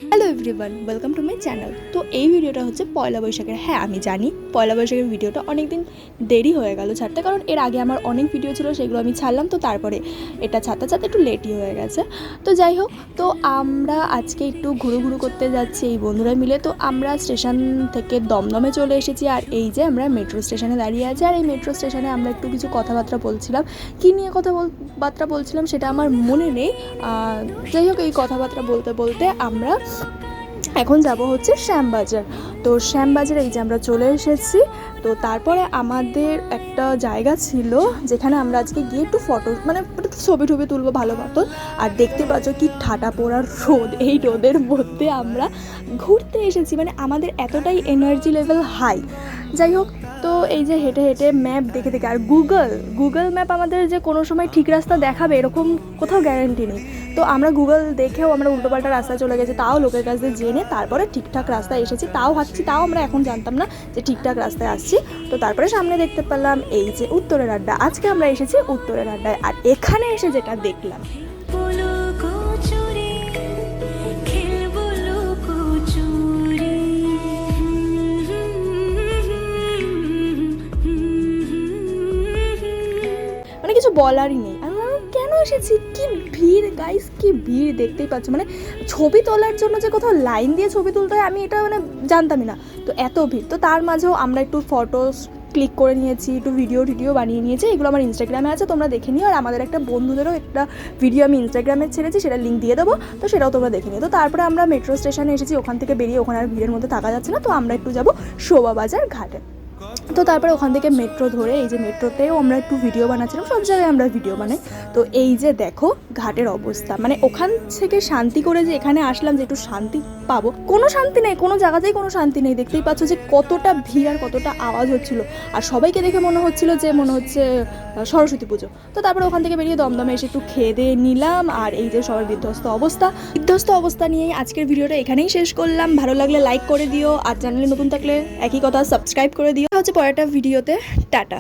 Hello everyone, welcome to my channel. তো এই ভিডিওটা হচ্ছে পয়লা বৈশাখের। হ্যাঁ, আমি জানি পয়লা বৈশাখের ভিডিওটা অনেক দিন দেরি হয়ে গেল ছাড়তে, কারণ এর আগে আমার অনেক ভিডিও ছিল, সেগুলো আমি ছাড়লাম। তো তারপরে এটা ছাড়তে ছাড়তে একটু লেটই হয়ে গেছে। তো যাই হোক, তো আমরা আজকে একটু ঘুরু করতে যাচ্ছি এই বন্ধুরা মিলে। তো আমরা স্টেশন থেকে দমদমে চলে এসেছি, আর এই যে আমরা মেট্রো স্টেশনে দাঁড়িয়ে আছি। আর এই মেট্রো স্টেশনে আমরা একটু কিছু কথাবার্তা বলছিলাম। কী নিয়ে কথাবার্তা বলছিলাম সেটা আমার মনে নেই। যাই হোক, এই কথাবার্তা বলতে বলতে আমরা এখন যাব হচ্ছে শ্যামবাজার। তো শ্যামবাজারে এই যে আমরা চলে এসেছি। তো তারপরে আমাদের একটা জায়গা ছিল যেখানে আমরা আজকে গিয়ে একটু ফটো একটু ছবি তুলবো ভালো মতো। আর দেখতে পাচ্ছ কি ঠাটা পোড়ার রোদ, এই রোদের মধ্যে আমরা ঘুরতে এসেছি, মানে আমাদের এতটাই এনার্জি লেভেল হাই। যাই হোক, তো এই যে হেঁটে হেঁটে ম্যাপ দেখে দেখে, আর গুগল ম্যাপ আমাদের যে কোনো সময় ঠিক রাস্তা দেখাবে এরকম কোথাও গ্যারান্টি নেই। তো আমরা গুগল দেখেও আমরা উল্টোপাল্টা রাস্তায় চলে গেছি, তাও লোকের কাছে জেনে তারপরে ঠিকঠাক রাস্তায় এসেছি। তাও আমরা এখন জানতাম না যে ঠিকঠাক রাস্তায় আসছি। তো তারপরে সামনে দেখতে পেলাম এই যে উত্তরের আড্ডা। আজকে আমরা এসেছি উত্তরের আড্ডায়, আর এখানে এসে যেটা দেখলাম, মানে কিছু বলারই নেই। কেন এসেছি, কি ভিড় গাইস, কি ভিড় দেখতেই পাচ্ছ। মানে ছবি তোলার জন্য যে কোথাও লাইন দিয়ে ছবি তুলতে হয় আমি এটা জানতামই না। তো এত ভিড়, তো তার মাঝেও আমরা একটু ফটোস ক্লিক করে নিয়েছি, একটু ভিডিও বানিয়ে নিয়েছি। এগুলো আমার ইনস্টাগ্রামে আছে, তোমরা দেখে নিও। আর আমাদের একটা বন্ধুদেরও একটা ভিডিও আমি ইনস্টাগ্রামে ছেড়েছি, সেটা লিঙ্ক দিয়ে দেবো, তো সেটাও তোমরা দেখে নিও। তো তারপরে আমরা মেট্রো স্টেশনে এসেছি, ওখান থেকে বেরিয়ে ওখানে আর ভিড়ের মধ্যে থাকা যাচ্ছে না। তো আমরা একটু যাবো শোভাবাজার ঘাটে। তো তারপরে ওখান থেকে মেট্রো ধরে এই যে মেট্রোতেও আমরা একটু ভিডিও বানাচ্ছিলাম, সব জায়গায় আমরা ভিডিও বানাই। তো এই যে দেখো ঘাটের অবস্থা, মানে ওখান থেকে শান্তি করে যে এখানে আসলাম যে একটু শান্তি পাবো, কোনো শান্তি নেই, কোনো জায়গাতেই কোনো শান্তি নেই। দেখতেই পাচ্ছ যে কতটা ভিড় আর কতটা আওয়াজ হচ্ছিল, আর সবাইকে দেখে মনে হচ্ছে সরস্বতী পুজো। তো তারপরে ওখান থেকে বেরিয়ে দমদমে এসে একটু খেয়ে দিয়ে নিলাম। আর এই যে সবার বিধ্বস্ত অবস্থা নিয়েই আজকের ভিডিওটা এখানেই শেষ করলাম। ভালো লাগলে লাইক করে দিও, আর চ্যানেলে নতুন থাকলে একই কথা সাবস্ক্রাইব করে দিও। হচ্ছে পরেরটা ভিডিওতে। টাটা।